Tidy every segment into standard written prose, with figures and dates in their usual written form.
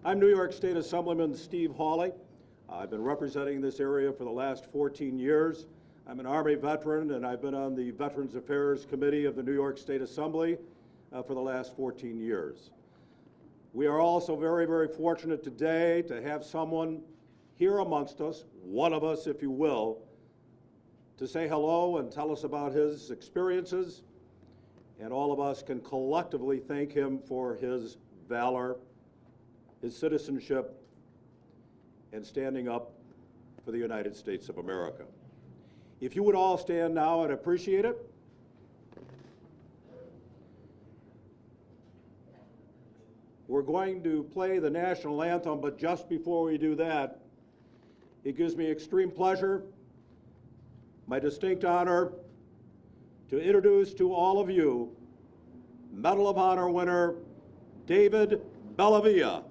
I'm New York State Assemblyman Steve Hawley. I've been representing this area for the last 14 years. I'm an Army veteran, and I've been on the Veterans Affairs Committee of the New York State Assembly for the last 14 years. We are also very, very fortunate today to have someone here amongst us, one of us, if you will, to say hello and tell us about his experiences, and all of us can collectively thank him for his valor, his citizenship, and standing up for the United States of America. If you would all stand now, I'd appreciate it. We're going to play the National Anthem, but just before we do that, it gives me extreme pleasure, my distinct honor, to introduce to all of you Medal of Honor winner David Bellavia.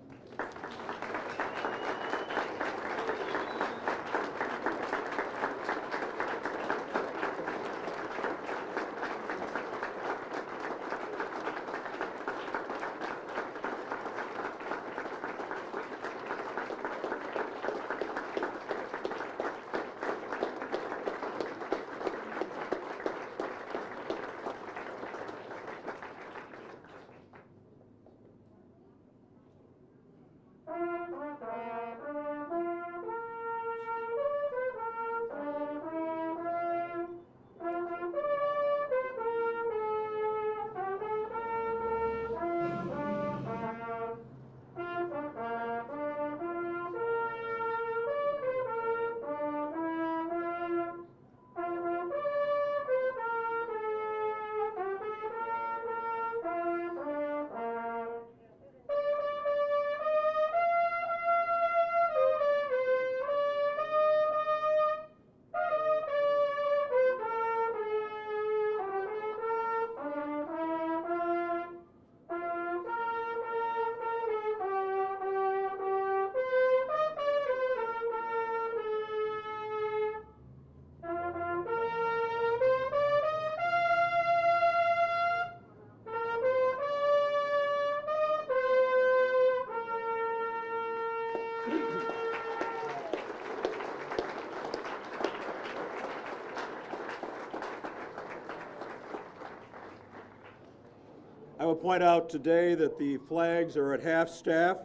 I would point out today that the flags are at half-staff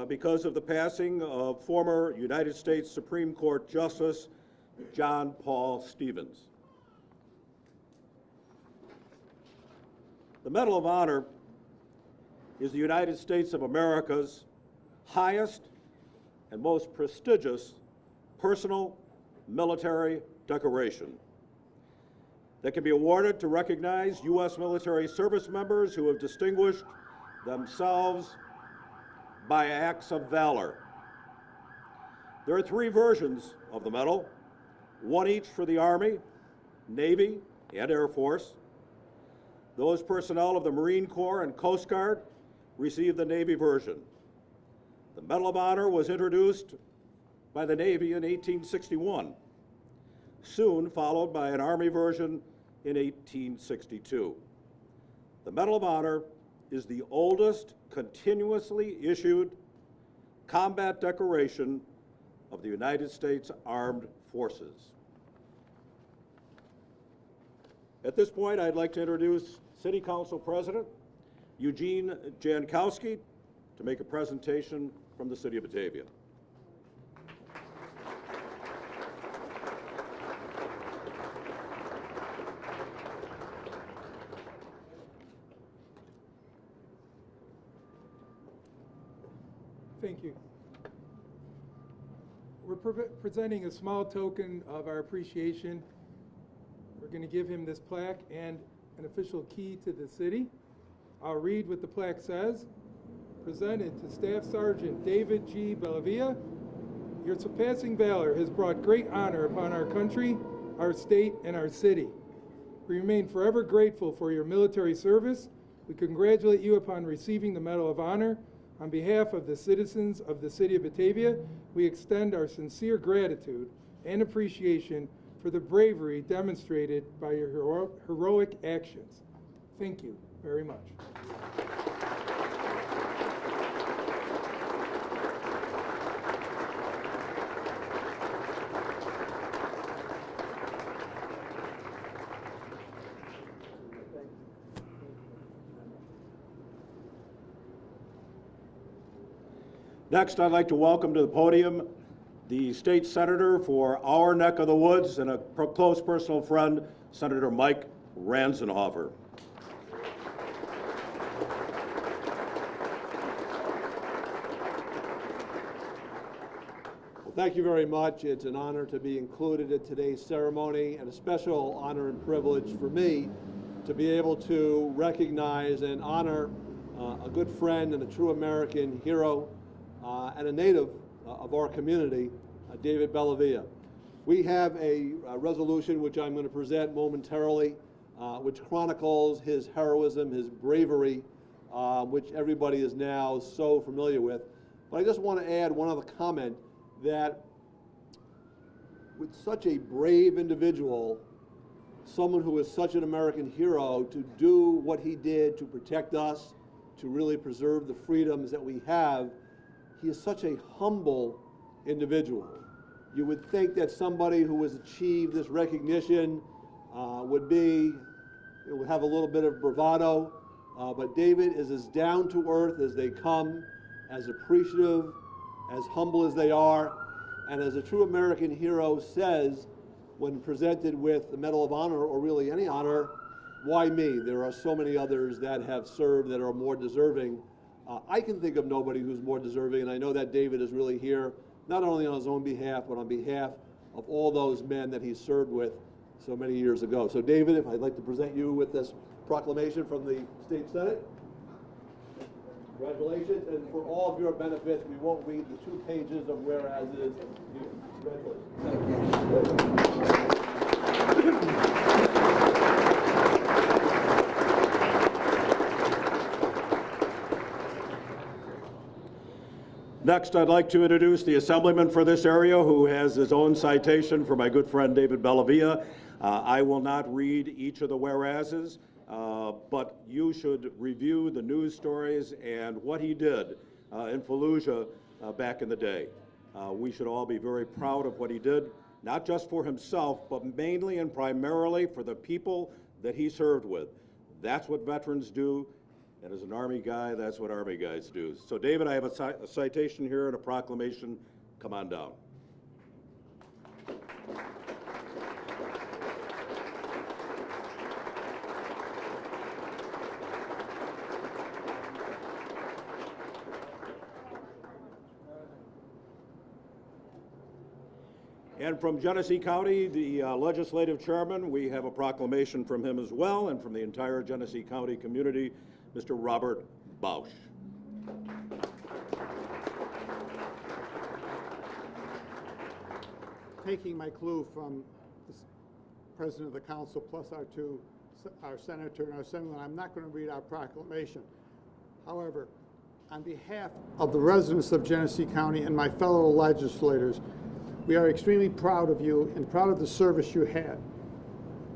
because of the passing of former United States Supreme Court Justice John Paul Stevens. The Medal of Honor is the United States of America's highest and most prestigious personal military decoration that can be awarded to recognize U.S. military service members who have distinguished themselves by acts of valor. There are three versions of the medal, one each for the Army, Navy, and Air Force. Those personnel of the Marine Corps and Coast Guard received the Navy version. The Medal of Honor was introduced by the Navy in 1861, soon followed by an Army version in 1862. The Medal of Honor is the oldest continuously issued combat decoration of the United States Armed Forces. At this point, I'd like to introduce City Council President Eugene Jankowski to make a presentation from the City of Batavia. Thank you. We're presenting a small token of our appreciation. We're going to give him this plaque and an official key to the city. I'll read what the plaque says. Presented to Staff Sergeant David G. Bellavia, your surpassing valor has brought great honor upon our country, our state, and our city. We remain forever grateful for your military service. We congratulate you upon receiving the Medal of Honor. On behalf of the citizens of the City of Batavia, we extend our sincere gratitude and appreciation for the bravery demonstrated by your heroic actions. Thank you very much. Next, I'd like to welcome to the podium the state senator for our neck of the woods and a close personal friend, Senator Mike Ranzenhofer. Thank you very much. It's an honor to be included in today's ceremony, and a special honor and privilege for me to be able to recognize and honor a good friend and a true American hero and a native of our community, David Bellavia. We have a resolution which I'm going to present momentarily, which chronicles his heroism, his bravery, which everybody is now so familiar with. But I just want to add one other comment, that with such a brave individual, someone who is such an American hero, to do what he did to protect us, to really preserve the freedoms that we have, he is such a humble individual. You would think that somebody who has achieved this recognition would have a little bit of bravado, but David is as down to earth as they come, as appreciative, as humble as they are, and as a true American hero says when presented with the Medal of Honor, or really any honor, why me? There are so many others that have served that are more deserving. I can think of nobody who's more deserving, and I know that David is really here, not only on his own behalf, but on behalf of all those men that he served with so many years ago. So David, if I'd like to present you with this proclamation from the State Senate. Congratulations, and for all of your benefit, we won't read the 2 pages of whereases. Next, I'd like to introduce the assemblyman for this area, who has his own citation for my good friend David Bellavia. I will not read each of the whereases, but you should review the news stories and what he did in Fallujah back in the day. We should all be very proud of what he did, not just for himself, but mainly and primarily for the people that he served with. That's what veterans do, and as an Army guy, that's what Army guys do. So David, I have a citation here and a proclamation. Come on down. And from Genesee County, the legislative chairman, we have a proclamation from him as well, and from the entire Genesee County community, Mr. Robert Bausch. Taking my clue from the President of the Council plus our Senator and our Assemblyman, I'm not going to read our proclamation. However, on behalf of the residents of Genesee County and my fellow legislators, we are extremely proud of you and proud of the service you had.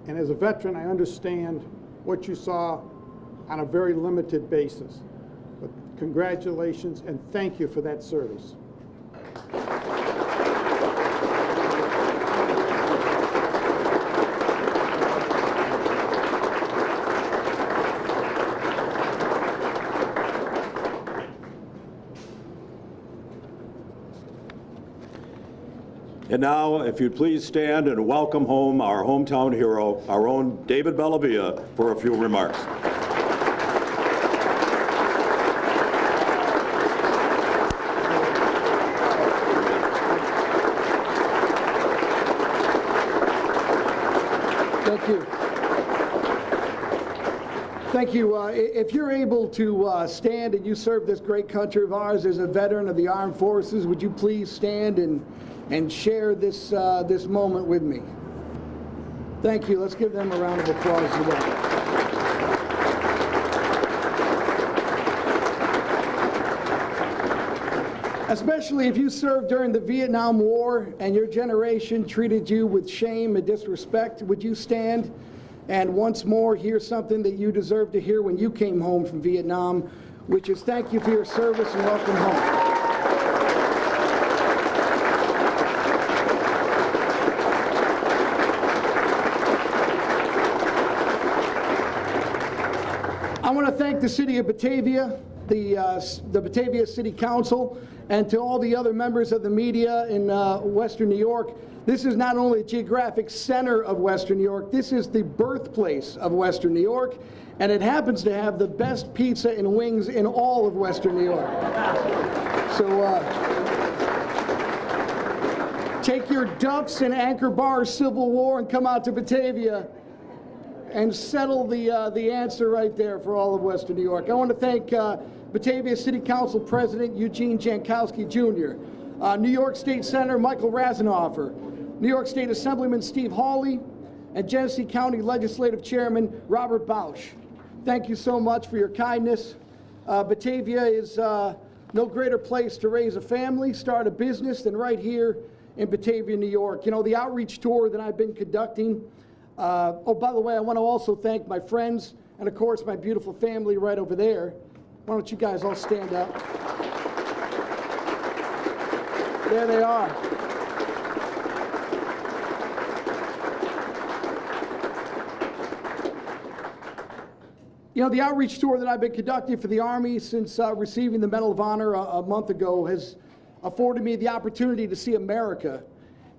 And as a veteran, I understand what you saw on a very limited basis. But congratulations and thank you for that service. And now, if you'd please stand and welcome home our hometown hero, our own David Bellavia, for a few remarks. Thank you. Thank you. If you're able to stand and you serve this great country of ours as a veteran of the armed forces, would you please stand and share this this moment with me? Thank you. Let's give them a round of applause as well. Especially if you served during the Vietnam War and your generation treated you with shame and disrespect, would you stand and once more hear something that you deserved to hear when you came home from Vietnam, which is thank you for your service and welcome home. I want to thank the City of Batavia the Batavia City Council and to all the other members of the media in Western New York. This is not only the geographic center of Western New York, this is the birthplace of Western New York, and it happens to have the best pizza and wings in all of Western New York. So take your Duffs and Anchor Bar Civil War and come out to Batavia and settle the answer right there for all of Western New York. I want to thank Batavia City Council President Eugene Jankowski Jr., New York State Senator Michael Rasenhofer, New York State Assemblyman Steve Hawley, and Genesee County Legislative Chairman Robert Bausch. Thank you so much for your kindness. Batavia is no greater place to raise a family, start a business than right here in Batavia, New York. You know, the outreach tour that I've been conducting, oh, by the way, I want to also thank my friends and, of course, my beautiful family right over there. Why don't you guys all stand up? There they are. You know, the outreach tour that I've been conducting for the Army since receiving the Medal of Honor a month ago has afforded me the opportunity to see America.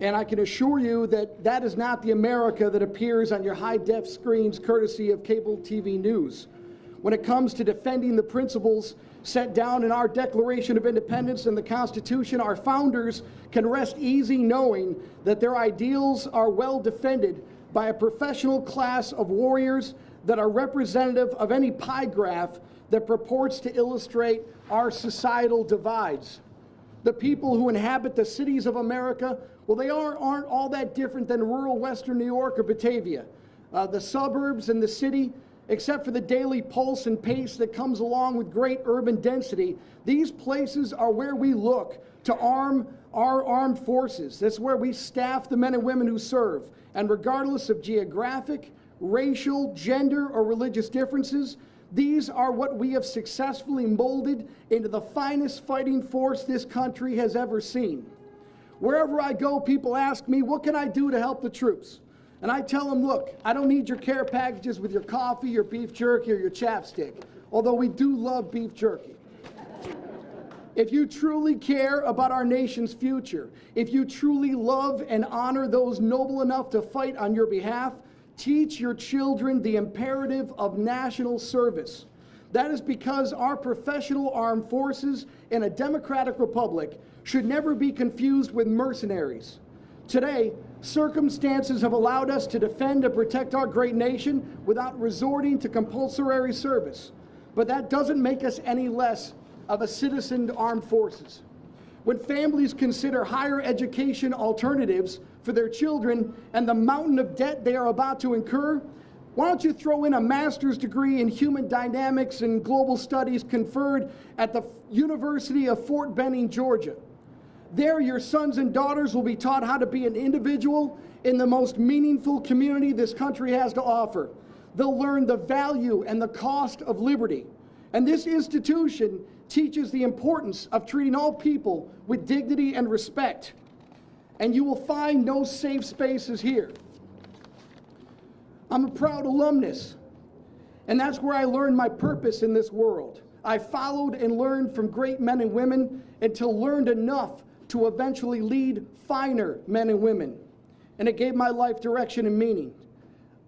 And I can assure you that that is not the America that appears on your high-def screens courtesy of cable TV news. When it comes to defending the principles set down in our Declaration of Independence and the Constitution, our founders can rest easy knowing that their ideals are well defended by a professional class of warriors that are representative of any pie graph that purports to illustrate our societal divides. The people who inhabit the cities of America, well, they aren't all that different than rural Western New York or Batavia. The suburbs and the city, except for the daily pulse and pace that comes along with great urban density, these places are where we look to arm our armed forces. That's where we staff the men and women who serve. And regardless of geographic, racial, gender, or religious differences, these are what we have successfully molded into the finest fighting force this country has ever seen. Wherever I go, people ask me, what can I do to help the troops? And I tell them, look, I don't need your care packages with your coffee, your beef jerky, or your chapstick, although we do love beef jerky. If you truly care about our nation's future, if you truly love and honor those noble enough to fight on your behalf, teach your children the imperative of national service. That is because our professional armed forces in a democratic republic should never be confused with mercenaries. Today, circumstances have allowed us to defend and protect our great nation without resorting to compulsory service. But that doesn't make us any less of a citizen armed forces. When families consider higher education alternatives for their children and the mountain of debt they are about to incur, why don't you throw in a master's degree in human dynamics and global studies conferred at the University of Fort Benning, Georgia. There, your sons and daughters will be taught how to be an individual in the most meaningful community this country has to offer. They'll learn the value and the cost of liberty. And this institution teaches the importance of treating all people with dignity and respect. And you will find no safe spaces here. I'm a proud alumnus, and that's where I learned my purpose in this world. I followed and learned from great men and women until learned enough to eventually lead finer men and women. And it gave my life direction and meaning.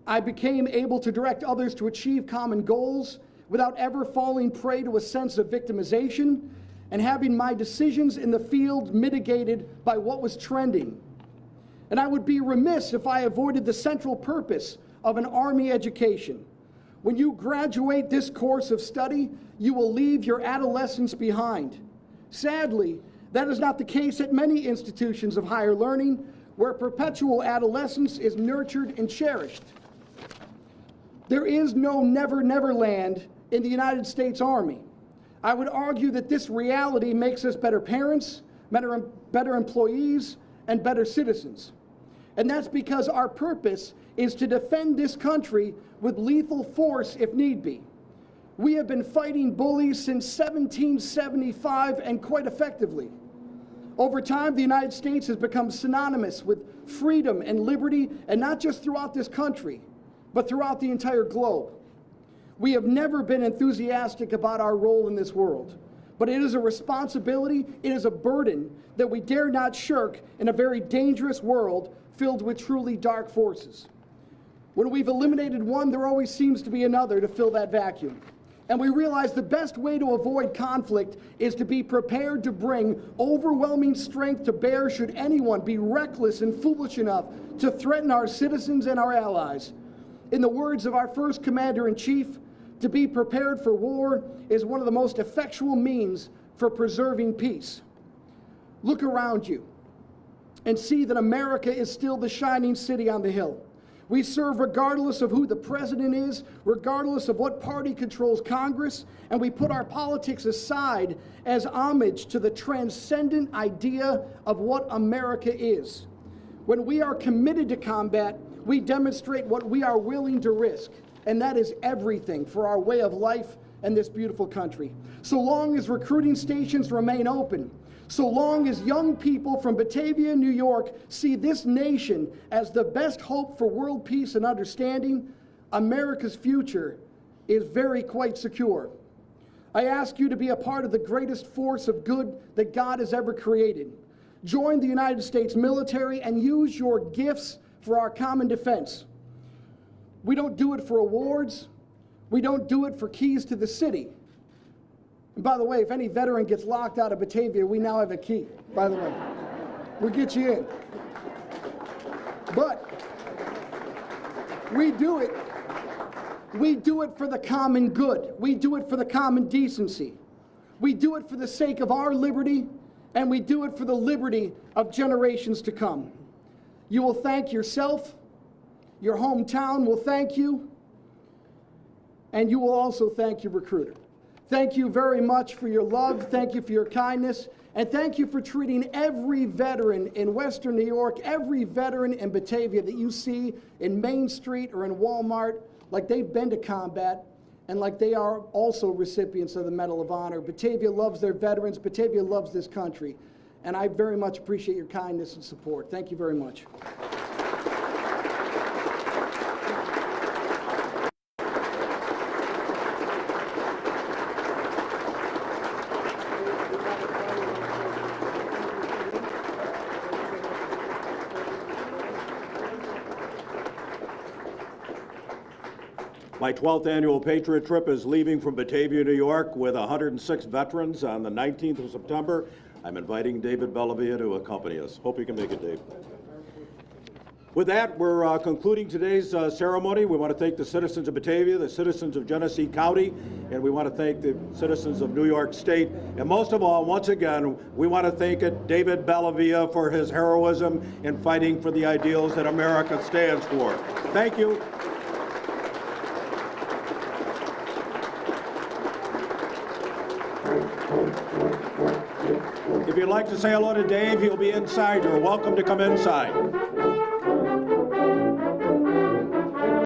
I became able to direct others to achieve common goals without ever falling prey to a sense of victimization and having my decisions in the field mitigated by what was trending. And I would be remiss if I avoided the central purpose of an Army education. When you graduate this course of study, you will leave your adolescence behind. Sadly, that is not the case at many institutions of higher learning, where perpetual adolescence is nurtured and cherished. There is no never, never land in the United States Army. I would argue that this reality makes us better parents, better employees, and better citizens. And that's because our purpose is to defend this country with lethal force if need be. We have been fighting bullies since 1775 and quite effectively. Over time, the United States has become synonymous with freedom and liberty, and not just throughout this country, but throughout the entire globe. We have never been enthusiastic about our role in this world, but it is a responsibility, it is a burden that we dare not shirk in a very dangerous world filled with truly dark forces. When we've eliminated one, there always seems to be another to fill that vacuum. And we realize the best way to avoid conflict is to be prepared to bring overwhelming strength to bear should anyone be reckless and foolish enough to threaten our citizens and our allies. In the words of our first commander-in-chief, to be prepared for war is one of the most effectual means for preserving peace. Look around you and see that America is still the shining city on the hill. We serve regardless of who the president is, regardless of what party controls Congress, and we put our politics aside as homage to the transcendent idea of what America is. When we are committed to combat, we demonstrate what we are willing to risk, and that is everything for our way of life and this beautiful country. So long as recruiting stations remain open, so long as young people from Batavia, New York see this nation as the best hope for world peace and understanding, America's future is quite secure. I ask you to be a part of the greatest force of good that God has ever created. Join the United States military and use your gifts for our common defense. We don't do it for awards. We don't do it for keys to the city. And by the way, if any veteran gets locked out of Batavia, we now have a key, by the way. We'll get you in. But we do it for the common good. We do it for the common decency. We do it for the sake of our liberty, and we do it for the liberty of generations to come. You will thank yourself, your hometown will thank you, and you will also thank your recruiter. Thank you very much for your love, thank you for your kindness, and thank you for treating every veteran in Western New York, every veteran in Batavia that you see in Main Street or in Walmart like they've been to combat and like they are also recipients of the Medal of Honor. Batavia loves their veterans, Batavia loves this country, and I very much appreciate your kindness and support. Thank you very much. My 12th annual Patriot Trip is leaving from Batavia, New York with 106 veterans on the 19th of September. I'm inviting David Bellavia to accompany us. Hope you can make it, Dave. With that, we're concluding today's ceremony. We want to thank the citizens of Batavia, the citizens of Genesee County, and we want to thank the citizens of New York State. And most of all, once again, we want to thank David Bellavia for his heroism in fighting for the ideals that America stands for. Thank you. If you'd like to say hello to Dave, he'll be inside. You're welcome to come inside.